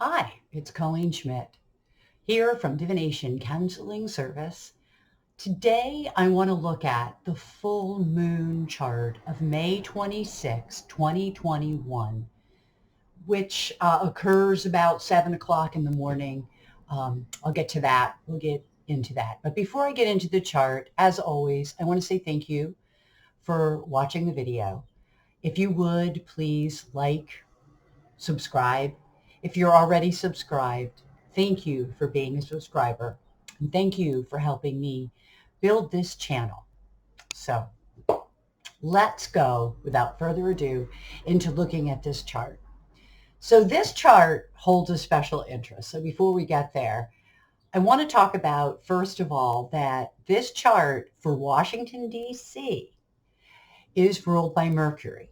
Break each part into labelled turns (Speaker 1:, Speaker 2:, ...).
Speaker 1: Hi, it's Colleen Schmidt here from Divination Counseling Service. Today I want to look at the full moon chart of May 26, 2021, which occurs about 7 o'clock in the morning. I'll get to that. We'll get into that. But before I get into the chart, as always, I want to say thank you for watching the video. If you would, please like, subscribe. If you're already subscribed, thank you for being a subscriber. And thank you for helping me build this channel. So let's go, without further ado, into looking at this chart. So this chart holds a special interest. So before we get there, I want to talk about, first of all, that this chart for Washington, D.C. is ruled by Mercury.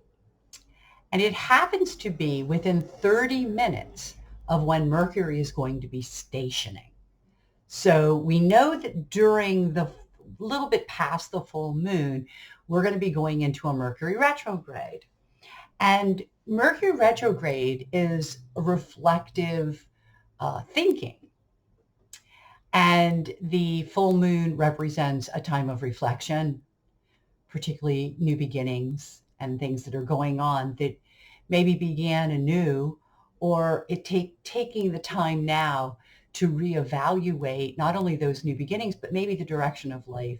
Speaker 1: And it happens to be within 30 minutes of when Mercury is going to be stationing. So we know that during the little bit past the full moon, we're going to be going into a Mercury retrograde. And Mercury retrograde is a reflective thinking. And the full moon represents a time of reflection, particularly new beginnings and things that are going on that maybe began anew, or taking the time now to reevaluate not only those new beginnings, but maybe the direction of life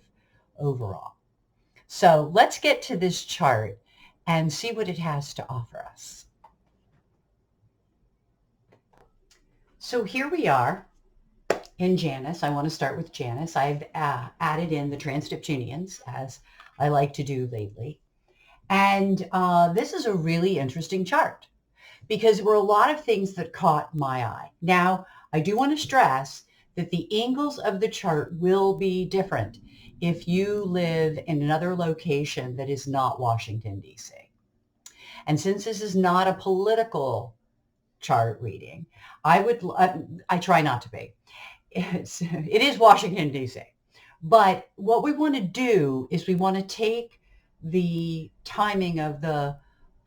Speaker 1: overall. So let's get to this chart and see what it has to offer us. So here we are in Janus. I want to start with Janus. I've added in the Trans-Neptunians, as I like to do lately. And this is a really interesting chart because there were a lot of things that caught my eye. Now, I do want to stress that the angles of the chart will be different if you live in another location that is not Washington, D.C. And since this is not a political chart reading, I try not to be. It is Washington, D.C. But what we want to do is we want to take the timing of the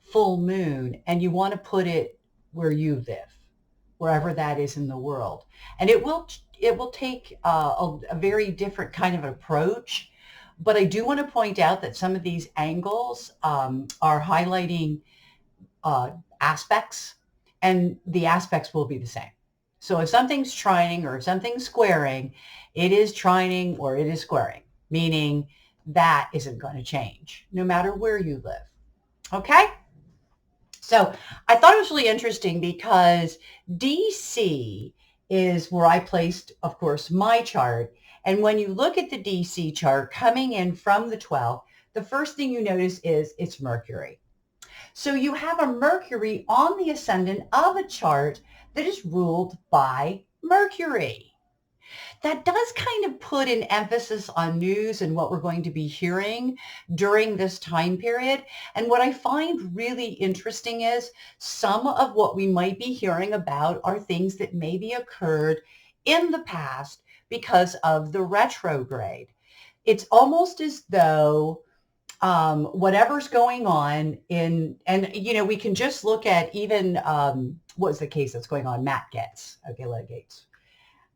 Speaker 1: full moon and you want to put it where you live, wherever that is in the world. And it will take a very different kind of approach. But I do want to point out that some of these angles are highlighting aspects, and the aspects will be the same. So if something's trining or if something's squaring, it is trining or it is squaring, meaning that isn't going to change no matter where you live. Okay? So I thought it was really interesting because DC is where I placed, of course, my chart. And when you look at the DC chart coming in from the 12th, the first thing you notice is it's Mercury. So you have a Mercury on the ascendant of a chart that is ruled by Mercury. That does kind of put an emphasis on news and what we're going to be hearing during this time period. And what I find really interesting is some of what we might be hearing about are things that maybe occurred in the past because of the retrograde. It's almost as though whatever's going on and we can just look at even what's the case that's going on, Matt Gaetz. Okay, Let Gaetz.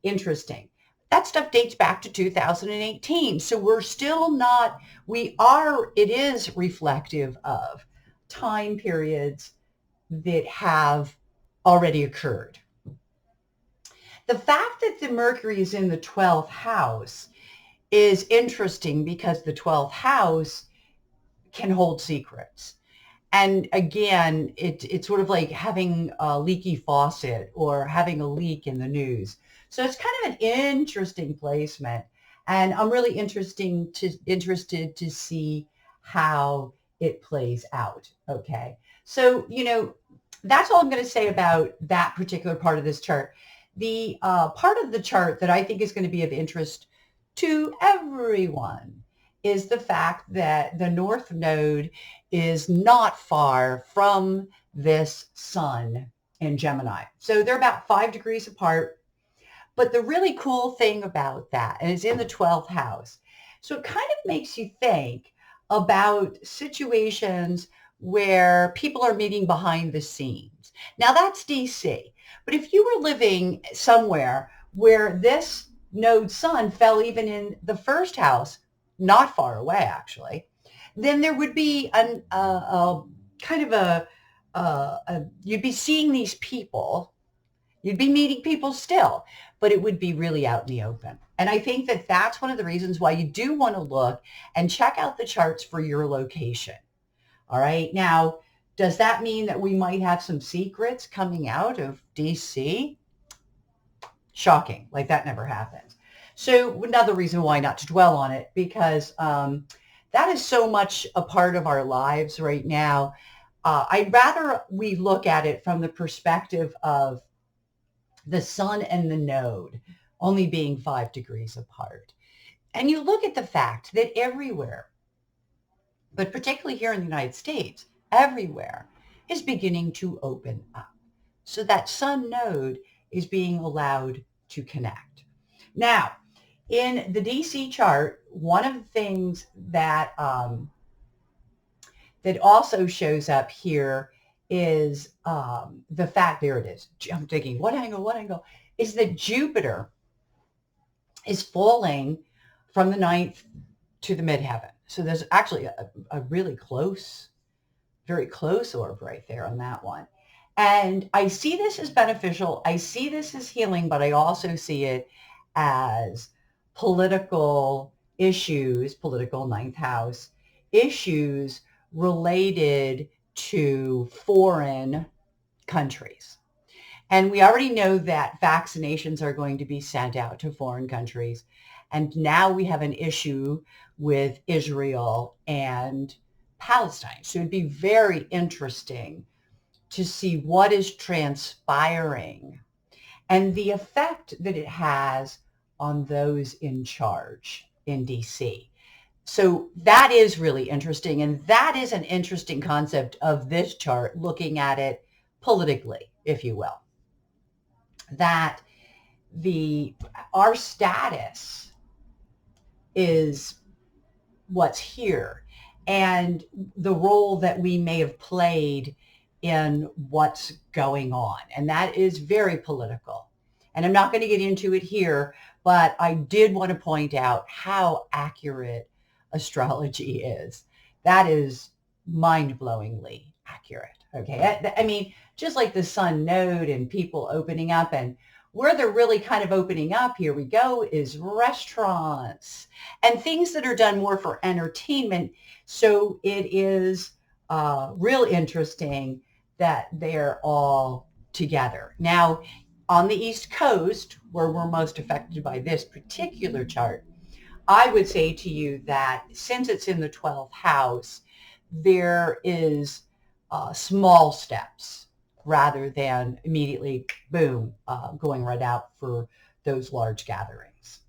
Speaker 1: Interesting. That stuff dates back to 2018. So we're still not, it is reflective of time periods that have already occurred. The fact that the Mercury is in the 12th house is interesting because the 12th house can hold secrets. And again, it's sort of like having a leaky faucet or having a leak in the news. So it's kind of an interesting placement. And I'm really interested to see how it plays out. Okay. So, that's all I'm going to say about that particular part of this chart. The part of the chart that I think is going to be of interest to everyone is the fact that the North Node is not far from this sun in Gemini. So they're about 5 degrees apart. But the really cool thing about that, and it's in the 12th house, so it kind of makes you think about situations where people are meeting behind the scenes. Now that's DC. But if you were living somewhere where this node sun fell even in the first house, not far away actually, then there would be a kind of you'd be seeing these people, you'd be meeting people still, but it would be really out in the open. And I think that that's one of the reasons why you do want to look and check out the charts for your location. All right. Now, does that mean that we might have some secrets coming out of DC? Shocking. Like that never happens. So another reason why not to dwell on it, because that is so much a part of our lives right now. I'd rather we look at it from the perspective of the sun and the node only being 5 degrees apart. And you look at the fact that everywhere, but particularly here in the United States, everywhere is beginning to open up. So that sun node is being allowed to connect. Now, in the DC chart, one of the things that that also shows up here is the fact, there it is. I'm thinking, what angle? Is that Jupiter is falling from the ninth to the midheaven. So there's actually a really close, very close orb right there on that one. And I see this as beneficial. I see this as healing, but I also see it as political issues, political ninth house issues related to foreign countries. And we already know that vaccinations are going to be sent out to foreign countries. And now we have an issue with Israel and Palestine. So it'd be very interesting to see what is transpiring and the effect that it has on those in charge in DC. So that is really interesting. And that is an interesting concept of this chart, looking at it politically, if you will. That our status is what's here and the role that we may have played in what's going on. And that is very political. And I'm not going to get into it here, but I did want to point out how accurate astrology is. That is mind-blowingly accurate. Okay. I mean, just like the sun node and people opening up, and where they're really kind of opening up, here we go, is restaurants and things that are done more for entertainment. So it is real interesting that they're all together. Now, on the East Coast, where we're most affected by this particular chart, I would say to you that since it's in the 12th house, there is small steps rather than immediately, boom, going right out for those large gatherings.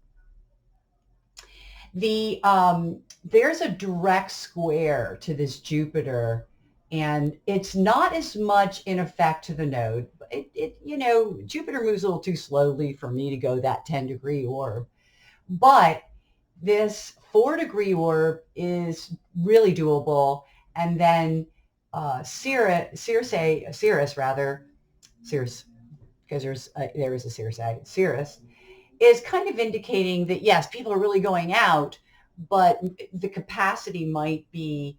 Speaker 1: There's a direct square to this Jupiter, and it's not as much in effect to the node. Jupiter moves a little too slowly for me to go that 10-degree orb, but this 4-degree orb is really doable. And then Ceres, because there is a Ceres is kind of indicating that, yes, people are really going out, but the capacity might be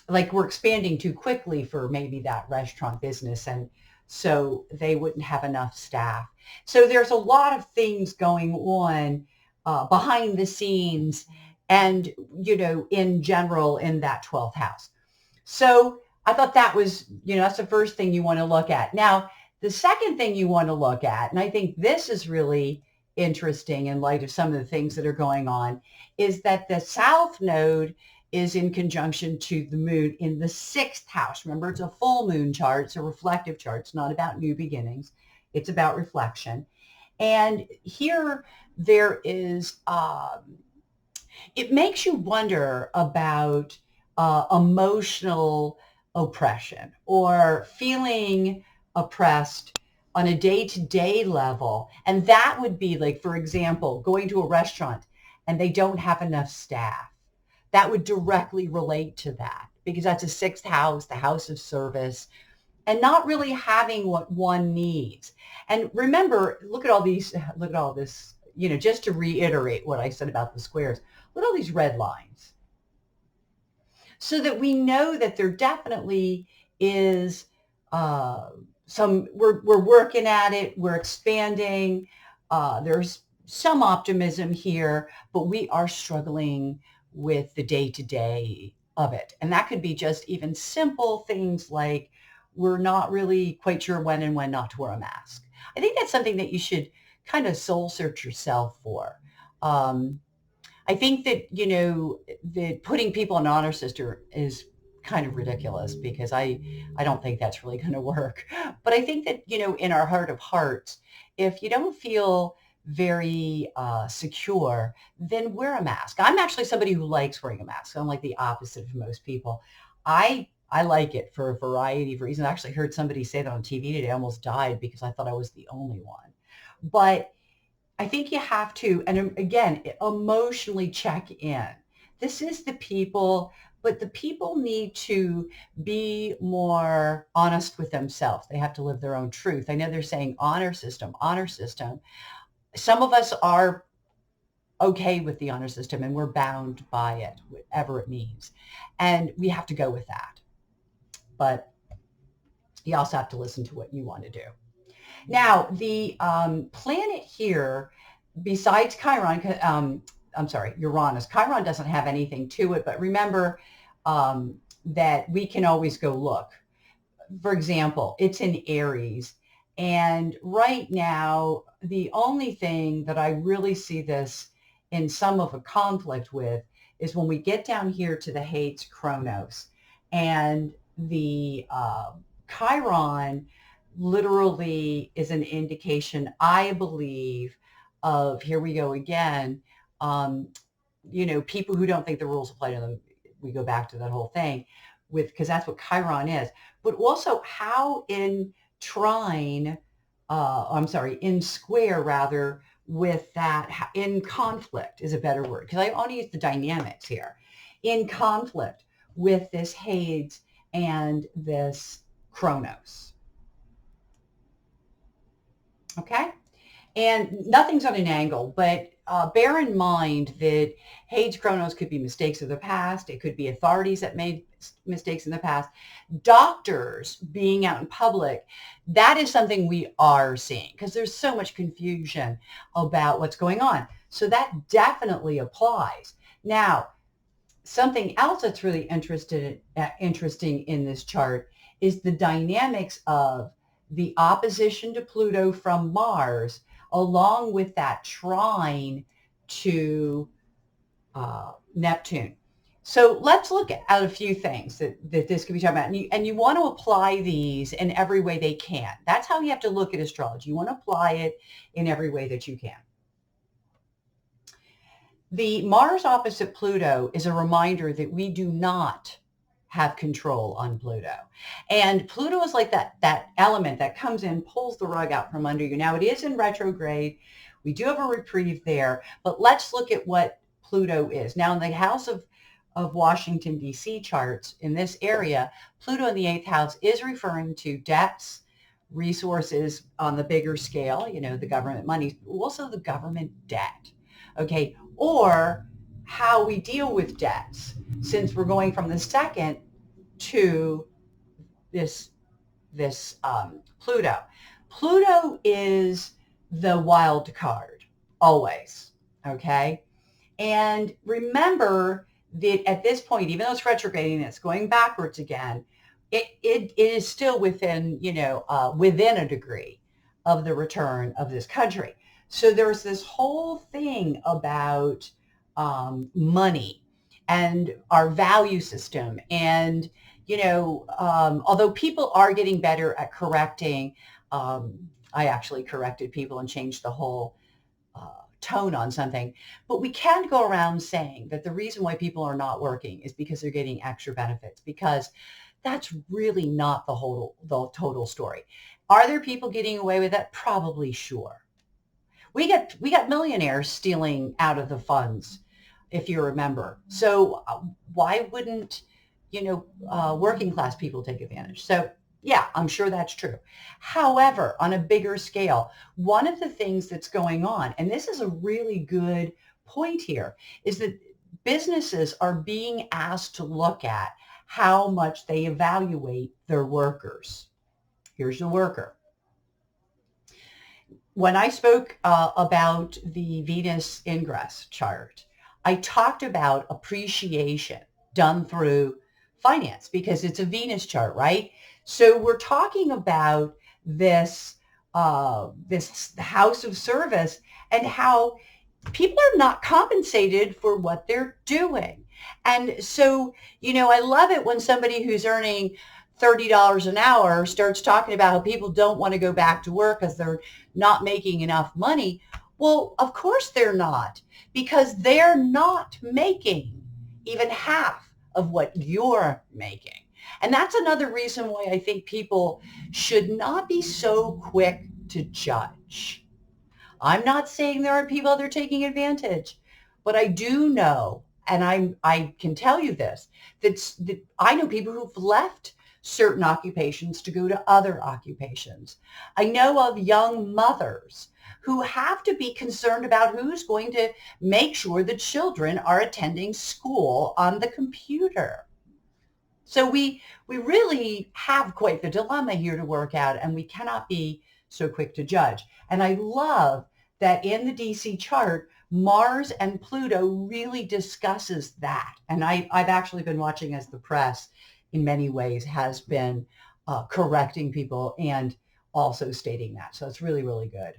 Speaker 1: like we're expanding too quickly for maybe that restaurant business. And so they wouldn't have enough staff. So there's a lot of things going on behind the scenes and, in general in that 12th house. So I thought that was, that's the first thing you want to look at. Now, the second thing you want to look at, and I think this is really interesting in light of some of the things that are going on, is that the South Node is in conjunction to the moon in the 6th house. Remember, it's a full moon chart. It's a reflective chart. It's not about new beginnings. It's about reflection. And here there is, it makes you wonder about emotional oppression or feeling oppressed on a day-to-day level. And that would be like, for example, going to a restaurant and they don't have enough staff. That would directly relate to that. because that's a sixth house, the house of service, and not really having what one needs. And remember, look at all this, just to reiterate what I said about the squares, look at all these red lines, so that we know that there definitely is we're working at it, we're expanding. There's some optimism here, but we are struggling with the day-to-day of it. And that could be just even simple things like we're not really quite sure when and when not to wear a mask. I think that's something that you should kind of soul search yourself for. I think that, that putting people in honor system is kind of ridiculous, because I don't think that's really going to work. But I think that, in our heart of hearts, if you don't feel very secure, then wear a mask. I'm actually somebody who likes wearing a mask. I'm like the opposite of most people. I like it for a variety of reasons. I actually heard somebody say that on TV today. I almost died because I thought I was the only one. But I think you have to, and again, emotionally check in. This is the people, but the people need to be more honest with themselves. They have to live their own truth. I know they're saying honor system, honor system. Some of us are okay with the honor system and we're bound by it, whatever it means. And we have to go with that. But you also have to listen to what you want to do. Now, the planet here, besides Chiron, Uranus. Chiron doesn't have anything to it, but remember that we can always go look. For example, it's in Aries. And right now, the only thing that I really see this in some of a conflict with is when we get down here to the Hades Chronos, and the Chiron literally is an indication, I believe, of, here we go again, people who don't think the rules apply to them. We go back to that whole thing because that's what Chiron is. But also how in in square rather, with that, in conflict is a better word, because I want to use the dynamics here. In conflict with this Hades and this Chronos. Okay? And nothing's on an angle, but bear in mind that Hades Chronos could be mistakes of the past. It could be authorities that made mistakes in the past. Doctors being out in public, that is something we are seeing because there's so much confusion about what's going on. So that definitely applies. Now, something else that's really interesting in this chart is the dynamics of the opposition to Pluto from Mars, along with that trine to Neptune. So let's look at a few things that this could be talking about. And you want to apply these in every way they can. That's how you have to look at astrology. You want to apply it in every way that you can. The Mars opposite Pluto is a reminder that we do not have control on Pluto. And Pluto is like that element that comes in, pulls the rug out from under you. Now, it is in retrograde. We do have a reprieve there, but let's look at what Pluto is. Now, in the house of Washington, D.C. charts, in this area, Pluto in the 8th house is referring to debts, resources on the bigger scale, the government money, also the government debt, okay, or how we deal with debts, since we're going from the second to this Pluto. Pluto is the wild card, always, okay? And remember that at this point, even though it's retrograding, it's going backwards again, it is still within, within a degree of the return of this country. So there's this whole thing about money and our value system. And, although people are getting better at correcting, I actually corrected people and changed the whole tone on something. But we can't go around saying that the reason why people are not working is because they're getting extra benefits, because that's really not the total story. Are there people getting away with that? Probably, sure. We got millionaires stealing out of the funds, if you remember. So why wouldn't working class people take advantage. So yeah, I'm sure that's true. However, on a bigger scale, one of the things that's going on, and this is a really good point here, is that businesses are being asked to look at how much they evaluate their workers. Here's the worker. When I spoke about the Venus ingress chart, I talked about appreciation done through finance because it's a Venus chart, right? So we're talking about this house of service and how people are not compensated for what they're doing. And so, I love it when somebody who's earning $30 an hour starts talking about how people don't want to go back to work because they're not making enough money. Well, of course they're not, because they're not making even half of what you're making. And that's another reason why I think people should not be so quick to judge. I'm not saying there aren't people that are taking advantage, but I do know, and I can tell you this, that I know people who've left certain occupations to go to other occupations. I know of young mothers who have to be concerned about who's going to make sure the children are attending school on the computer. So we really have quite the dilemma here to work out, and we cannot be so quick to judge. And I love that in the DC chart, Mars and Pluto really discusses that. And I've actually been watching as the press in many ways has been correcting people and also stating that. So it's really, really good.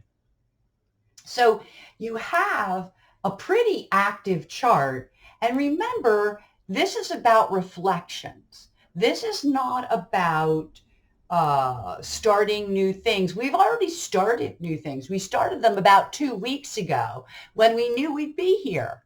Speaker 1: So you have a pretty active chart. And remember, this is about reflections. This is not about starting new things. We've already started new things. We started them about 2 weeks ago when we knew we'd be here.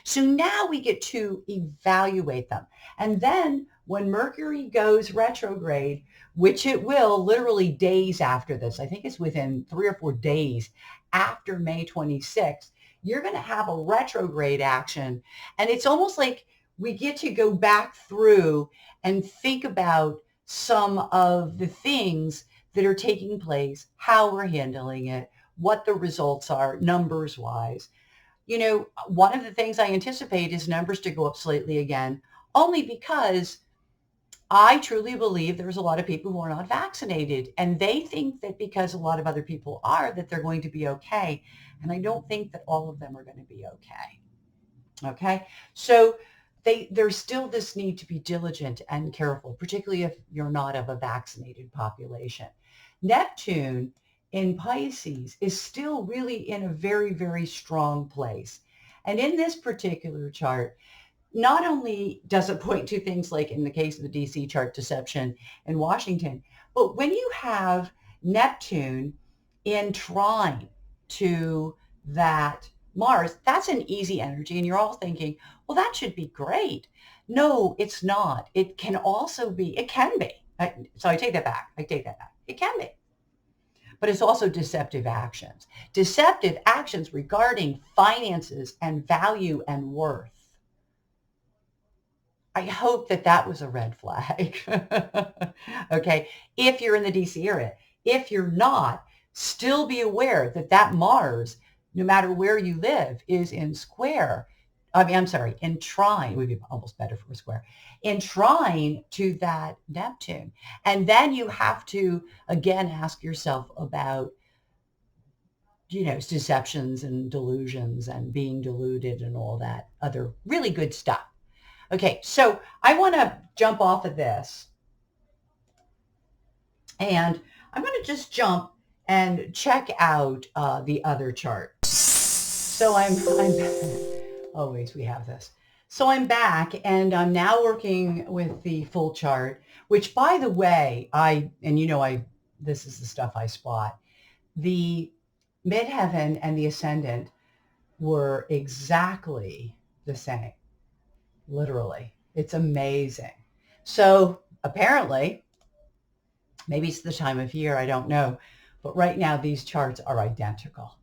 Speaker 1: So now we get to evaluate them. And then when Mercury goes retrograde, which it will literally days after this, I think it's within 3 or 4 days after May 26th, you're going to have a retrograde action. And it's almost like we get to go back through and think about some of the things that are taking place, how we're handling it, what the results are, numbers wise. One of the things I anticipate is numbers to go up slightly again, only because I truly believe there's a lot of people who are not vaccinated, and they think that because a lot of other people are, that they're going to be okay. And I don't think that all of them are going to be okay. Okay. So there's still this need to be diligent and careful, particularly if you're not of a vaccinated population. Neptune in Pisces is still really in a very, very strong place. And in this particular chart, not only does it point to things like in the case of the DC chart, deception in Washington, but when you have Neptune in trine to that Mars, that's an easy energy. And you're all thinking, well, that should be great. No, it's not. It can be. So I take that back. It can be. But it's also deceptive actions. Deceptive actions regarding finances and value and worth. I hope that was a red flag. Okay. If you're in the DC area. If you're not, still be aware that Mars, no matter where you live, is in trine, would be almost better for a square, in trine to that Neptune. And then you have to, again, ask yourself about, deceptions and delusions and being deluded and all that other really good stuff. Okay, so I want to jump off of this, and I'm going to just jump and check out the other chart. So I'm always we have this. So I'm back, and I'm now working with the full chart, which, by the way, this is the stuff I spot. The midheaven and the ascendant were exactly the same. Literally. It's amazing. So apparently, maybe it's the time of year, I don't know. But right now, these charts are identical.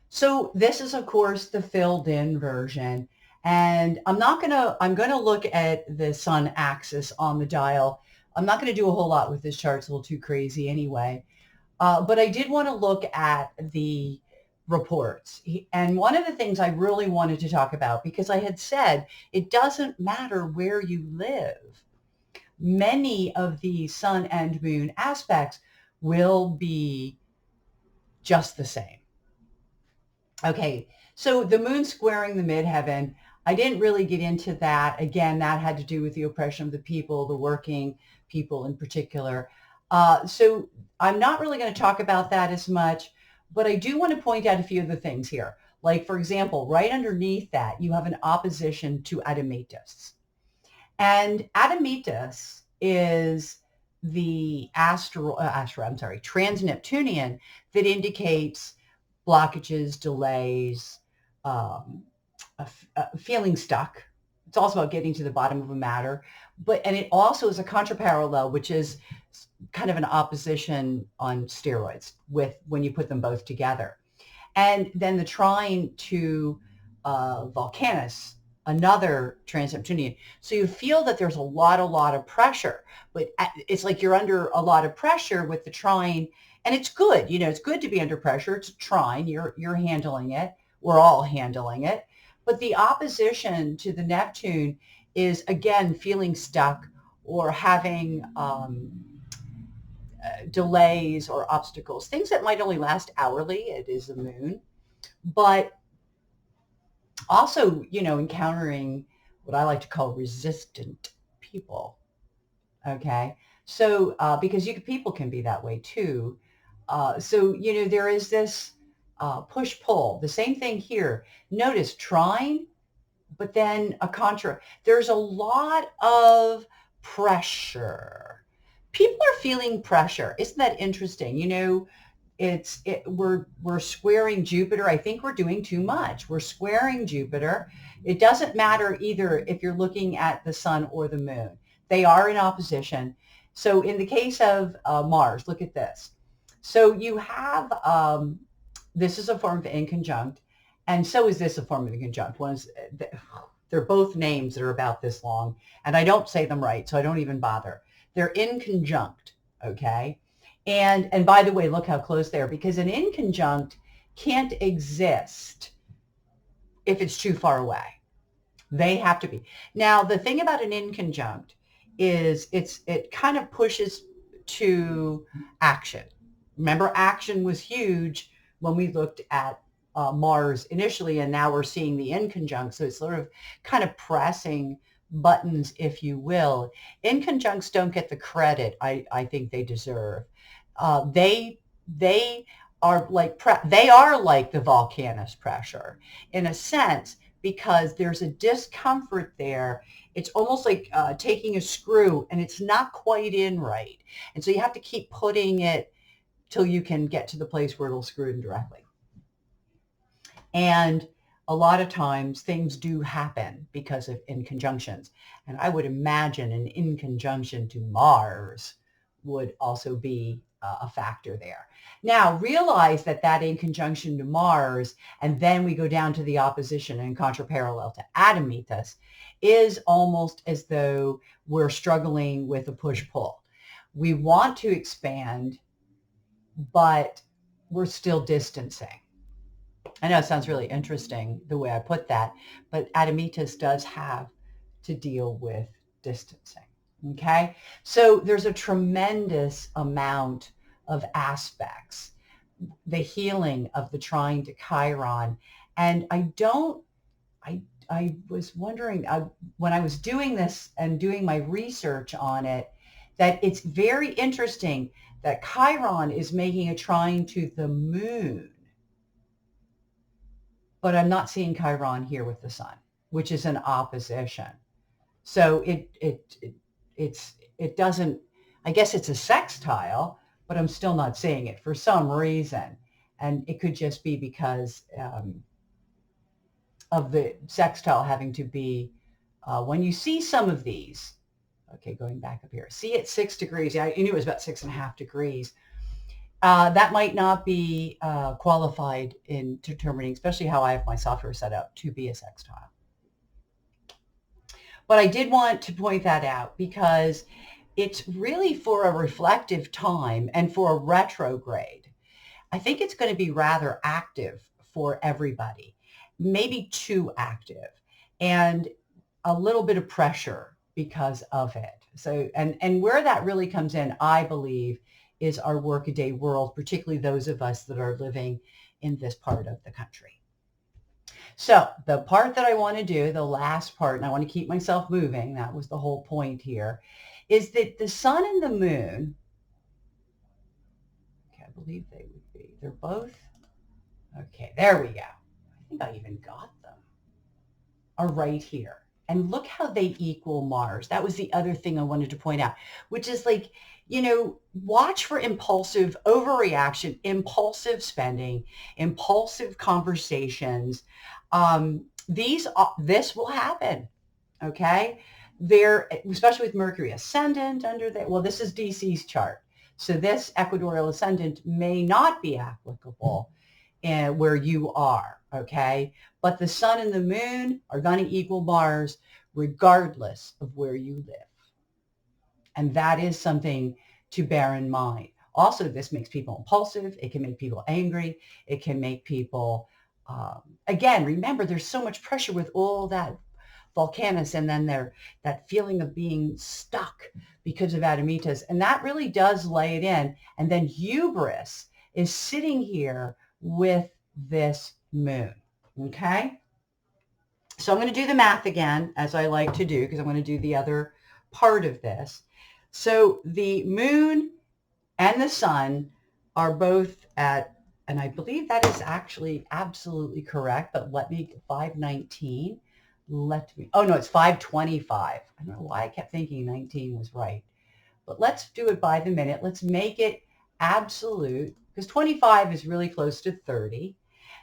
Speaker 1: So this is, of course, the filled in version. And I'm going to look at the sun axis on the dial. I'm not going to do a whole lot with this chart. It's a little too crazy anyway. But I did want to look at the reports. And one of the things I really wanted to talk about, because I had said it doesn't matter where you live. Many of the sun and moon aspects will be just the same. Okay, so the moon squaring the midheaven, I didn't really get into that. Again, that had to do with the oppression of the people, the working people in particular. So I'm not really going to talk about that as much, but I do want to point out a few of the things here. Like, for example, right underneath that, you have an opposition to Admetus. And Admetus is the trans-Neptunian that indicates blockages, delays, um, feeling stuck. It's also about getting to the bottom of a matter. And it also is a contraparallel, which is kind of an opposition on steroids with when you put them both together. And then the trine to Vulcanus, another trans-Neptunian. So you feel that there's a lot of pressure, but it's like you're under a lot of pressure with the trine. And it's good, it's good to be under pressure. It's a trine. You're handling it. We're all handling it. But the opposition to the Neptune is, again, feeling stuck or having delays or obstacles, things that might only last hourly. It is the moon. But also, encountering what I like to call resistant people. Okay. So, because people can be that way too. So, there is this push-pull. The same thing here. Notice trine, but then a contra. There's a lot of pressure. People are feeling pressure. Isn't that interesting? We're squaring Jupiter. I think we're doing too much. We're squaring Jupiter. It doesn't matter either if you're looking at the sun or the moon. They are in opposition. So in the case of Mars, look at this. So you have, this is a form of inconjunct, and so is this a form of inconjunct. They're both names that are about this long, and I don't say them right, so I don't even bother. They're inconjunct, okay? And by the way, look how close they are, because an inconjunct can't exist if it's too far away. They have to be. Now, the thing about an inconjunct is it kind of pushes to action. Remember, action was huge when we looked at Mars initially, and now we're seeing the inconjunct. So it's sort of kind of pressing buttons, if you will. Inconjuncts don't get the credit I think they deserve. They are like the Vulcanus pressure in a sense, because there's a discomfort there. It's almost like taking a screw and it's not quite in right. And so you have to keep putting it till you can get to the place where it'll screw in directly. And a lot of times things do happen because of inconjunctions. And I would imagine an inconjunction to Mars would also be a factor there. Now, realize that inconjunction to Mars, and then we go down to the opposition and contraparallel to Admetus, is almost as though we're struggling with a push-pull. We want to expand, but we're still distancing. I know it sounds really interesting the way I put that, but Admetus does have to deal with distancing. Okay, so there's a tremendous amount of aspects, the healing of the trine to Chiron. And I was wondering when I was doing this and doing my research on it, that it's very interesting that Chiron is making a trine to the moon. But I'm not seeing Chiron here with the sun, which is an opposition. So it doesn't, I guess it's a sextile, but I'm still not seeing it for some reason. And it could just be because of the sextile having to be, when you see some of these, okay, going back up here, see at 6 degrees, I knew it was about 6.5 degrees. That might not be qualified in determining, especially how I have my software set up, to be a sextile. But I did want to point that out because it's really for a reflective time and for a retrograde. I think it's going to be rather active for everybody, maybe too active, and a little bit of pressure because of it. So, and where that really comes in, I believe, is our workaday world, particularly those of us that are living in this part of the country. So the part that I want to do, the last part, and I want to keep myself moving, that was the whole point here, is that the sun and the moon, okay, I believe they would be, they're both, okay, there we go. I think I even got them, are right here. And look how they equal Mars. That was the other thing I wanted to point out, which is like, you know, watch for impulsive overreaction, impulsive spending, impulsive conversations. This will happen. Okay. There, especially with Mercury ascendant under there. Well, this is DC's chart. So this equatorial ascendant may not be applicable where you are, okay? But the sun and the moon are going to equal Mars regardless of where you live. And that is something to bear in mind. Also, this makes people impulsive. It can make people angry. It can make people, again, remember, there's so much pressure with all that volcanus and then that feeling of being stuck because of Adamitas. And that really does lay it in. And then hubris is sitting here with this moon. Okay. So I'm going to do the math again, as I like to do, because I'm going to do the other part of this. So the moon and the sun are both at, and I believe that is actually absolutely correct, but let me, 519. Oh no, it's 525. I don't know why I kept thinking 19 was right, but let's do it by the minute. Let's make it absolute, because 25 is really close to 30.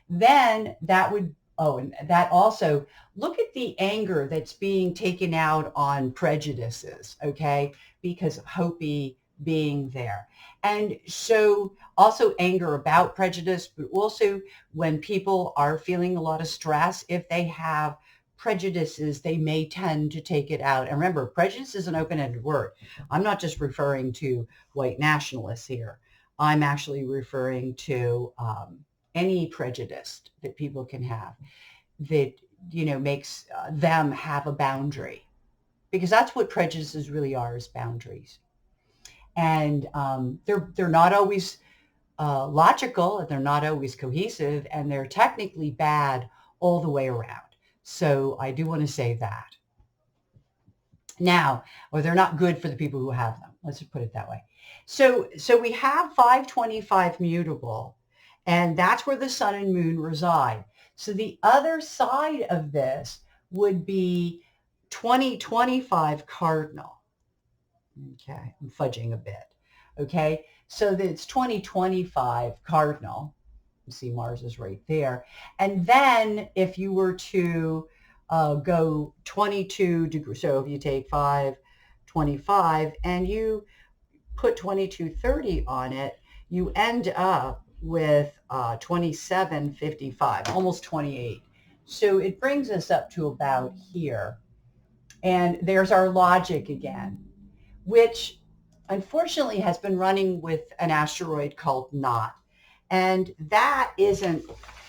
Speaker 1: Then that would, oh, and that also, look at the anger that's being taken out on prejudices, okay? Because Hopi being there. And so also anger about prejudice, but also when people are feeling a lot of stress, if they have prejudices, they may tend to take it out. And remember, prejudice is an open-ended word. I'm not just referring to white nationalists here. I'm actually referring to any prejudice that people can have that, you know, makes them have a boundary, because that's what prejudices really are, is boundaries. And they're not always logical, and they're not always cohesive, and they're technically bad all the way around. So I do want to say that. Now, or they're not good for the people who have them. Let's just put it that way. So we have 525 mutable, and that's where the sun and moon reside. So the other side of this would be 2025 cardinal. Okay, I'm fudging a bit. Okay, so it's 2025 cardinal. You see Mars is right there. And then if you were to go 22 degrees, so if you take 525 and you put 2230 on it, you end up with 2755, almost 28. So it brings us up to about here. And there's our logic again, which unfortunately has been running with an asteroid called Knot. And that isn't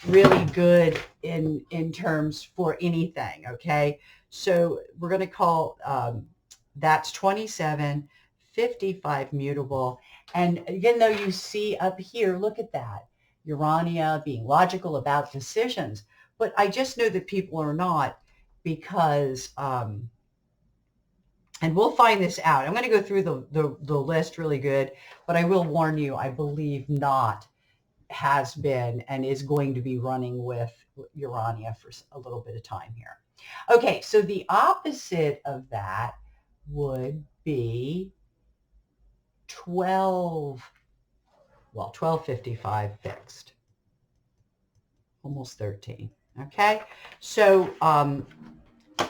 Speaker 1: really good in terms for anything, okay? So we're going to call, that's 2755 mutable. And again, though, you see up here, look at that. Urania being logical about decisions. But I just know that people are not, because, and we'll find this out. I'm going to go through the list really good, but I will warn you, I believe not has been and is going to be running with Urania for a little bit of time here. Okay, so the opposite of that would be 1255 fixed. Almost 13. Okay, so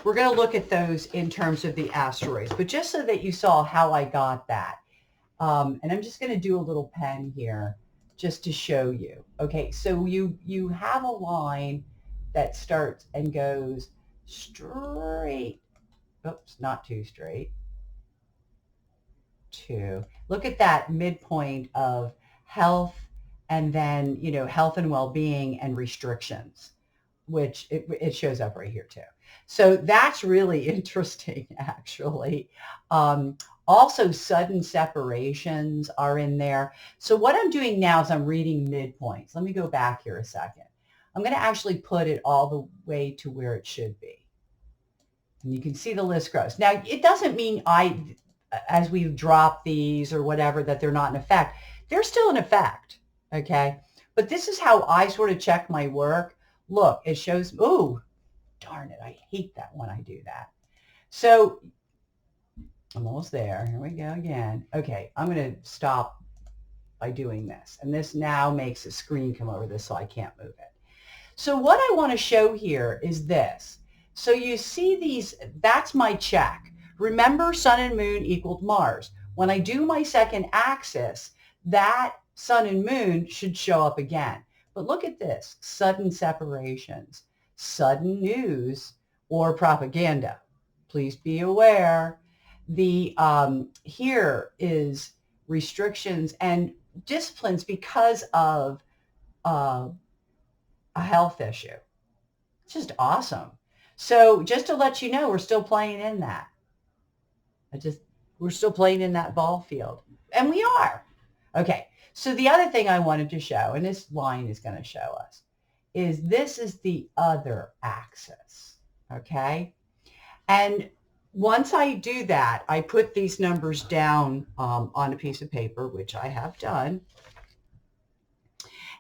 Speaker 1: we're going to look at those in terms of the asteroids, but just so that you saw how I got that. And I'm just going to do a little pen here just to show you. Okay, so you have a line that starts and goes straight oops, not 2 straight, 2. Look at that midpoint of health and then, health and well-being and restrictions, which it shows up right here too. So that's really interesting, actually. Also, sudden separations are in there. So what I'm doing now is I'm reading midpoints. Let me go back here a second. I'm going to actually put it all the way to where it should be. And you can see the list grows. Now, it doesn't mean as we drop these or whatever, that they're not in effect. They're still in effect, okay? But this is how I sort of check my work. Look, it shows, oh, darn it, I hate that when I do that. So I'm almost there. Here we go again. Okay, I'm going to stop by doing this. And this now makes a screen come over this so I can't move it. So what I want to show here is this. So you see these, that's my check. Remember, sun and moon equaled Mars. When I do my second axis, that sun and moon should show up again. But look at this, sudden separations, sudden news, or propaganda. Please be aware. The here is restrictions and disciplines because of a health issue. It's just awesome. So just to let you know, we're still playing in that. We're still playing in that ball field. And we are. Okay. So the other thing I wanted to show, and this line is going to show us, is this is the other axis. Okay. And once I do that, I put these numbers down on a piece of paper, which I have done.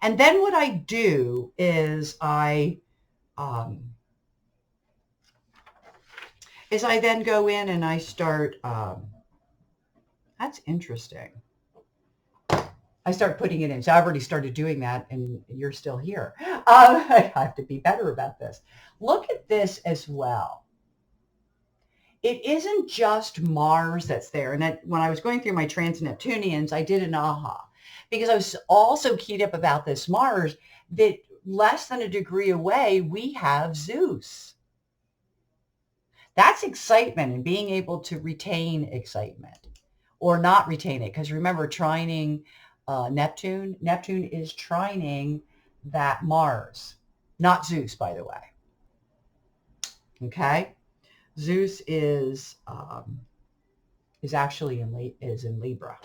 Speaker 1: And then what I do is I then go in and I start, that's interesting. I start putting it in. So I've already started doing that and you're still here. I have to be better about this. Look at this as well. It isn't just Mars that's there. And that, when I was going through my trans-Neptunians, I did an aha. Because I was also keyed up about this Mars, that less than a degree away, we have Zeus. That's excitement and being able to retain excitement or not retain it. Because remember, trining Neptune is trining that Mars, not Zeus, by the way. Okay, Zeus is actually in Libra.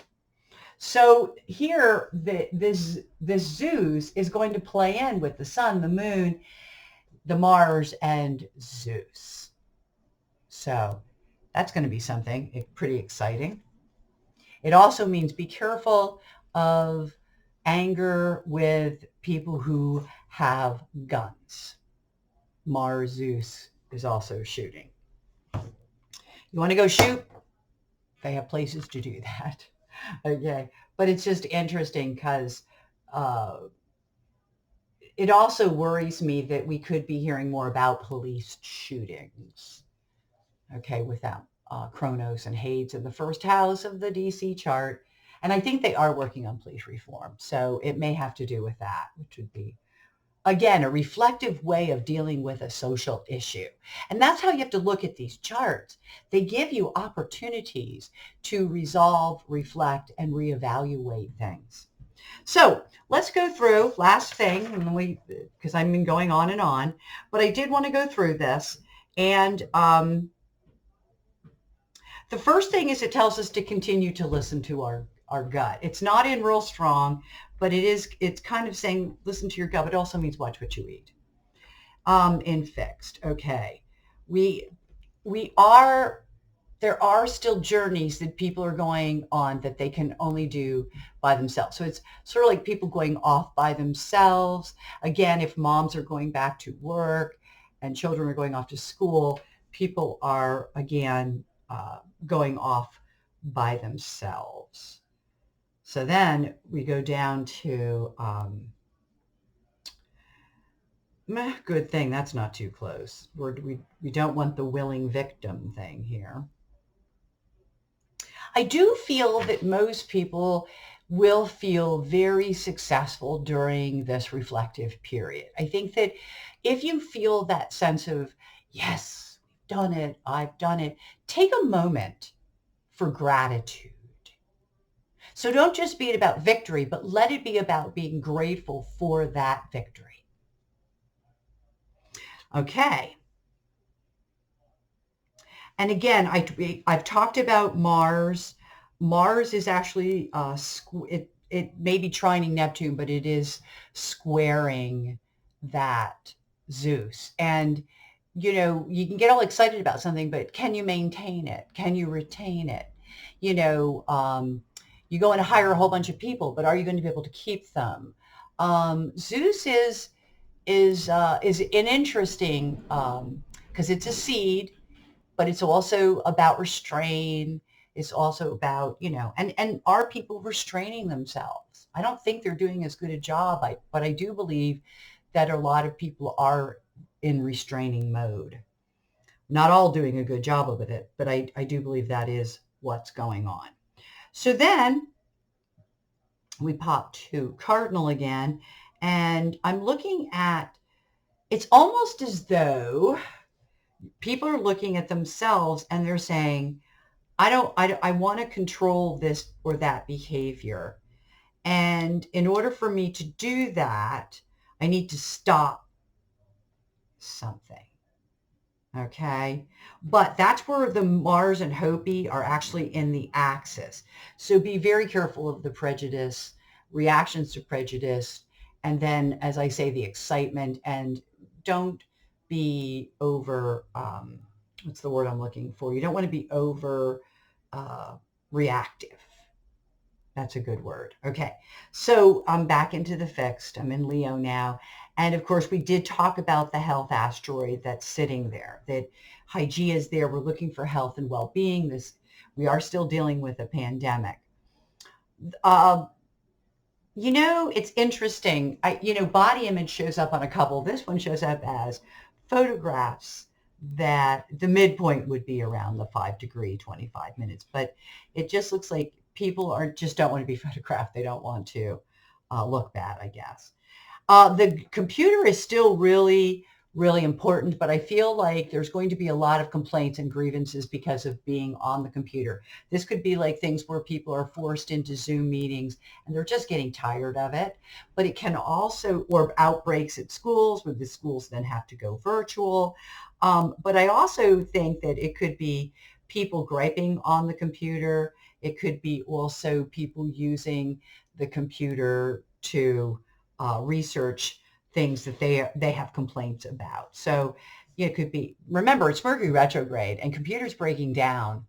Speaker 1: So here, this Zeus is going to play in with the sun, the moon, the Mars, and Zeus. So that's going to be something pretty exciting. It also means be careful of anger with people who have guns. Mars, Zeus is also shooting. You want to go shoot? They have places to do that. Okay. But it's just interesting because it also worries me that we could be hearing more about police shootings. Okay. Without Kronos and Hades in the first house of the DC chart. And I think they are working on police reform. So it may have to do with that, which would be, again, a reflective way of dealing with a social issue. And that's how you have to look at these charts. They give you opportunities to resolve, reflect, and reevaluate things. So let's go through, last thing, because I've been going on and on, but I did want to go through this. And the first thing is it tells us to continue to listen to our gut. It's not in real strong, but it's kind of saying listen to your gut, but it also means watch what you eat. In fixed, okay. There are still journeys that people are going on that they can only do by themselves. So it's sort of like people going off by themselves. Again, if moms are going back to work and children are going off to school, people are, again, going off by themselves. So then we go down to, good thing that's not too close. We don't want the willing victim thing here. I do feel that most people will feel very successful during this reflective period. I think that if you feel that sense of, yes, done it. I've done it. Take a moment for gratitude. So don't just be about victory, but let it be about being grateful for that victory. Okay. And again, I've talked about Mars. Mars is actually, it may be trining Neptune, but it is squaring that Zeus. And, you can get all excited about something, but can you maintain it? Can you retain it? You go and hire a whole bunch of people, but are you going to be able to keep them? Zeus is an interesting, because it's a seed, but it's also about restraint. It's also about, and are people restraining themselves? I don't think they're doing as good a job, but I do believe that a lot of people are in restraining mode. Not all doing a good job of it, but I do believe that is what's going on. So then we pop to Cardinal again, and I'm looking at, it's almost as though people are looking at themselves and they're saying, I want to control this or that behavior. And in order for me to do that, I need to stop something. Okay. But that's where the Mars and Hopi are actually in the axis. So be very careful of the prejudice, reactions to prejudice, and then, as I say, the excitement, and don't be over, what's the word I'm looking for? You don't want to be over reactive. That's a good word. Okay. So I'm back into the fixed. I'm in Leo now. And of course, we did talk about the health asteroid that's sitting there, that Hygeia is there. We're looking for health and well-being. We are still dealing with a pandemic. It's interesting. Body image shows up on a couple. This one shows up as photographs that the midpoint would be around the 5-degree, 25 minutes. But it just looks like people just don't want to be photographed. They don't want to look bad, I guess. The computer is still really, really important, but I feel like there's going to be a lot of complaints and grievances because of being on the computer. This could be like things where people are forced into Zoom meetings and they're just getting tired of it. But it can also, or outbreaks at schools where the schools then have to go virtual. But I also think that it could be people griping on the computer. It could be also people using the computer to research things that they have complaints about. So it could be, remember, it's Mercury retrograde, and computers breaking down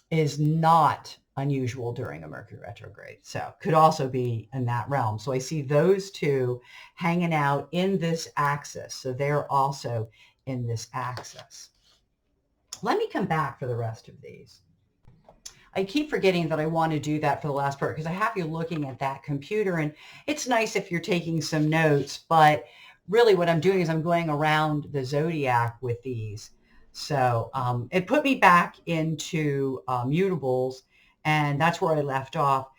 Speaker 1: is not unusual during a Mercury retrograde. So could also be in that realm. So I see those two hanging out in this axis. So they're also in this axis. Let me come back for the rest of these. I keep forgetting that I want to do that for the last part because I have you looking at that computer, and it's nice if you're taking some notes, but really what I'm doing is I'm going around the zodiac with these. So it put me back into mutables, and that's where I left off.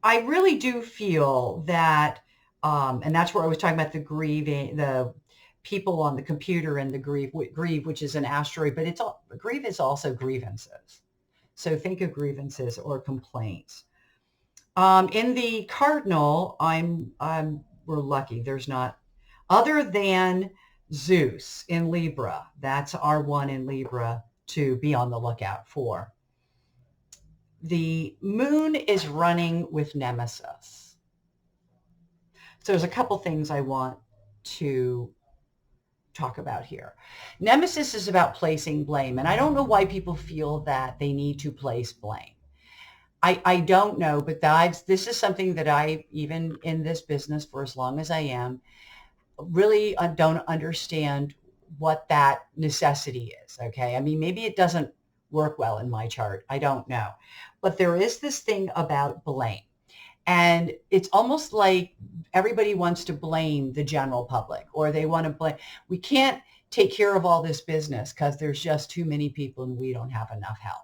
Speaker 1: I really do feel that, and that's where I was talking about the grieving, the people on the computer and the grieve, which is an asteroid, but grieve is also grievances. So think of grievances or complaints. In the cardinal, we're lucky. There's not, other than Zeus in Libra. That's our one in Libra to be on the lookout for. The moon is running with Nemesis. So there's a couple things I want to talk about here. Nemesis is about placing blame. And I don't know why people feel that they need to place blame. I don't know, but this is something that I, even in this business for as long as I am, really don't understand what that necessity is. Okay. I mean, maybe it doesn't work well in my chart. I don't know. But there is this thing about blame. And it's almost like everybody wants to blame the general public, or they want to blame. We can't take care of all this business because there's just too many people and we don't have enough help.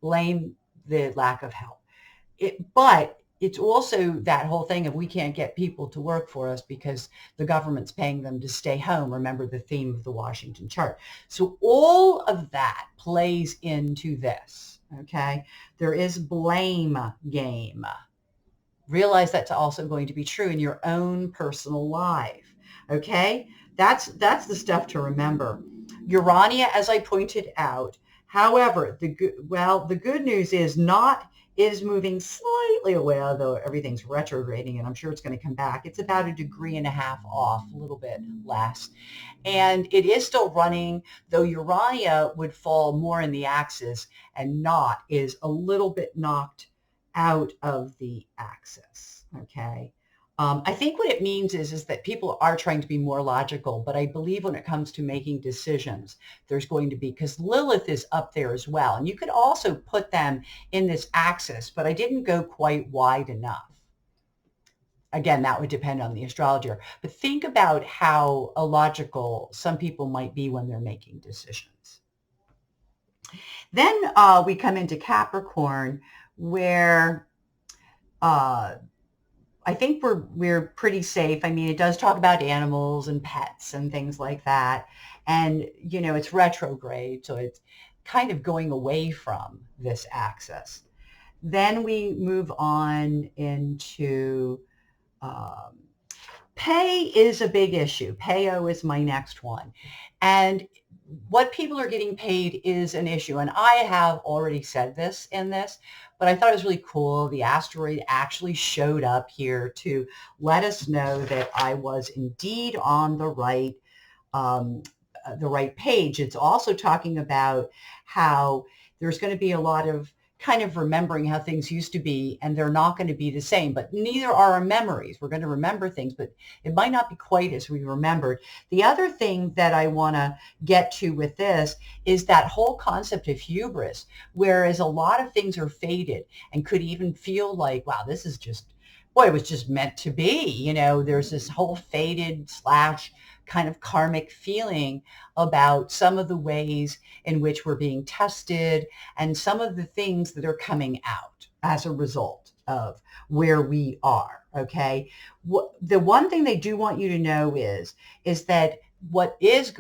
Speaker 1: Blame the lack of help. But it's also that whole thing of we can't get people to work for us because the government's paying them to stay home. Remember the theme of the Washington chart. So all of that plays into this, okay? There is blame game. Realize that's also going to be true in your own personal life, okay? That's the stuff to remember. Urania, as I pointed out, however, the good news is moving slightly away, although everything's retrograding, and I'm sure it's going to come back. It's about 1.5 degrees off, a little bit less. And it is still running, though Urania would fall more in the axis and not is a little bit knocked out of the axis, okay? I think what it means is that people are trying to be more logical, but I believe when it comes to making decisions, there's going to be, because Lilith is up there as well. And you could also put them in this axis, but I didn't go quite wide enough. Again, that would depend on the astrologer. But think about how illogical some people might be when they're making decisions. Then we come into Capricorn, where I think we're pretty safe. I mean, it does talk about animals and pets and things like that. And, you know, it's retrograde, so it's kind of going away from this axis. Then we move on into pay is a big issue. Payo is my next one. And what people are getting paid is an issue. And I have already said this in this, but I thought it was really cool. The asteroid actually showed up here to let us know that I was indeed on the right page. It's also talking about how there's going to be a lot of kind of remembering how things used to be, and they're not going to be the same, but neither are our memories. We're going to remember things, but it might not be quite as we remembered. The other thing that I want to get to with this is that whole concept of hubris, whereas a lot of things are faded and could even feel like, wow, this is just, boy, it was just meant to be. You know, there's this whole faded / kind of karmic feeling about some of the ways in which we're being tested and some of the things that are coming out as a result of where we are, okay? The one thing they do want you to know is that what is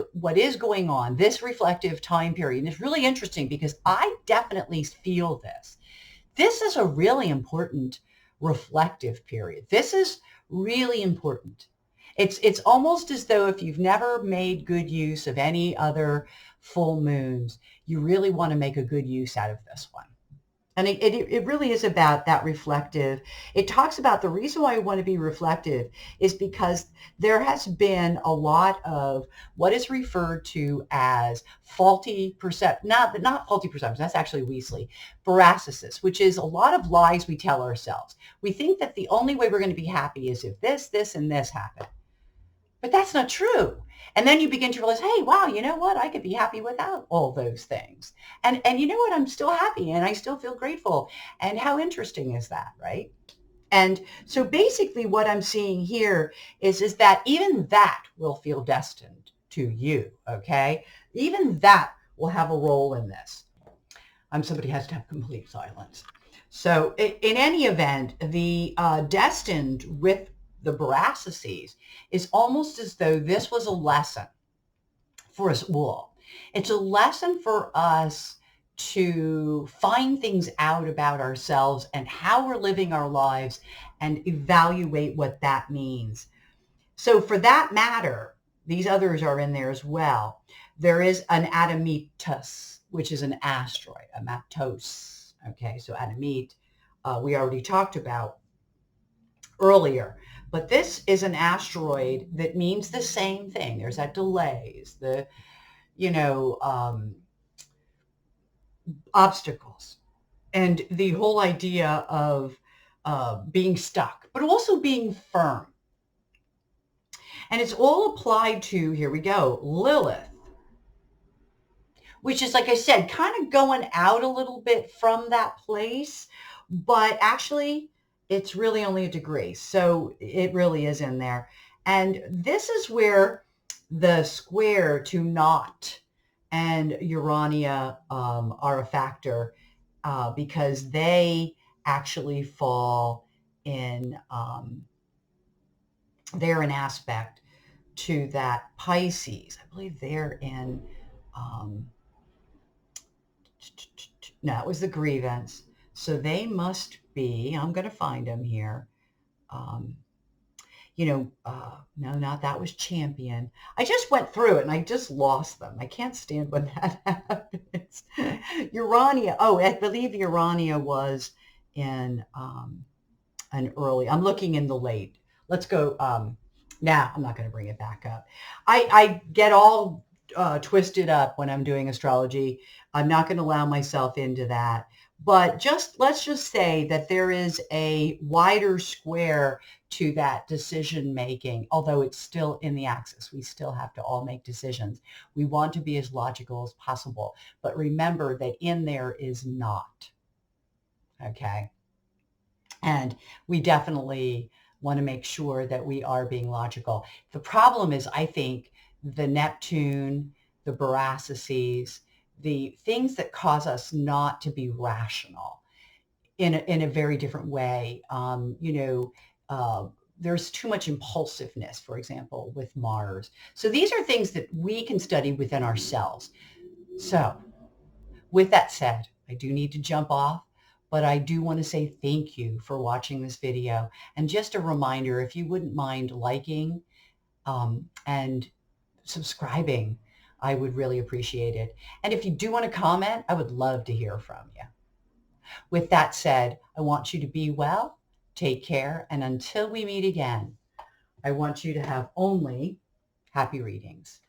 Speaker 1: going on, this reflective time period, and it's really interesting because I definitely feel this. This is a really important reflective period. This is really important. It's almost as though if you've never made good use of any other full moons, you really want to make a good use out of this one. And it really is about that reflective. It talks about the reason why I want to be reflective is because there has been a lot of what is referred to as faulty perception, not faulty perception, that's actually Weasley, paralysis, which is a lot of lies we tell ourselves. We think that the only way we're going to be happy is if this, and this happen. But that's not true. And then you begin to realize, hey, wow, you know what? I could be happy without all those things. And you know what? I'm still happy and I still feel grateful. And how interesting is that, right? And so basically what I'm seeing here is that even that will feel destined to you, okay? Even that will have a role in this. Somebody has to have complete silence. So in any event, the destined with the Brassices is almost as though this was a lesson for us all. It's a lesson for us to find things out about ourselves and how we're living our lives and evaluate what that means. So for that matter, these others are in there as well. There is an Admetus, which is an asteroid, a Matos. Okay, so Admete, we already talked about earlier. But this is an asteroid that means the same thing. There's that delays, the, obstacles, and the whole idea of being stuck, but also being firm. And it's all applied to, here we go, Lilith, which is, like I said, kind of going out a little bit from that place, but actually it's really only 1 degree. So it really is in there. And this is where the square to Not and Urania are a factor because they actually fall in, they're an aspect to that Pisces. I believe they're in, no, it was the grievance. So they must be, I'm going to find them here. No, not that was champion. I just went through it and I just lost them. I can't stand when that happens. Urania. Oh, I believe Urania was in an early. I'm looking in the late. Let's go. Now I'm not going to bring it back up. I get all twisted up when I'm doing astrology. I'm not going to allow myself into that. But let's just say that there is a wider square to that decision making, although it's still in the axis. We still have to all make decisions. We want to be as logical as possible. But remember that in there is not. Okay. And we definitely want to make sure that we are being logical. The problem is, I think, the Neptune, the Boracices, the things that cause us not to be rational in a very different way. There's too much impulsiveness, for example, with Mars. So these are things that we can study within ourselves. So with that said, I do need to jump off, but I do want to say thank you for watching this video. And just a reminder, if you wouldn't mind liking and subscribing, I would really appreciate it. And if you do want to comment, I would love to hear from you. With that said, I want you to be well, take care, and until we meet again, I want you to have only happy readings.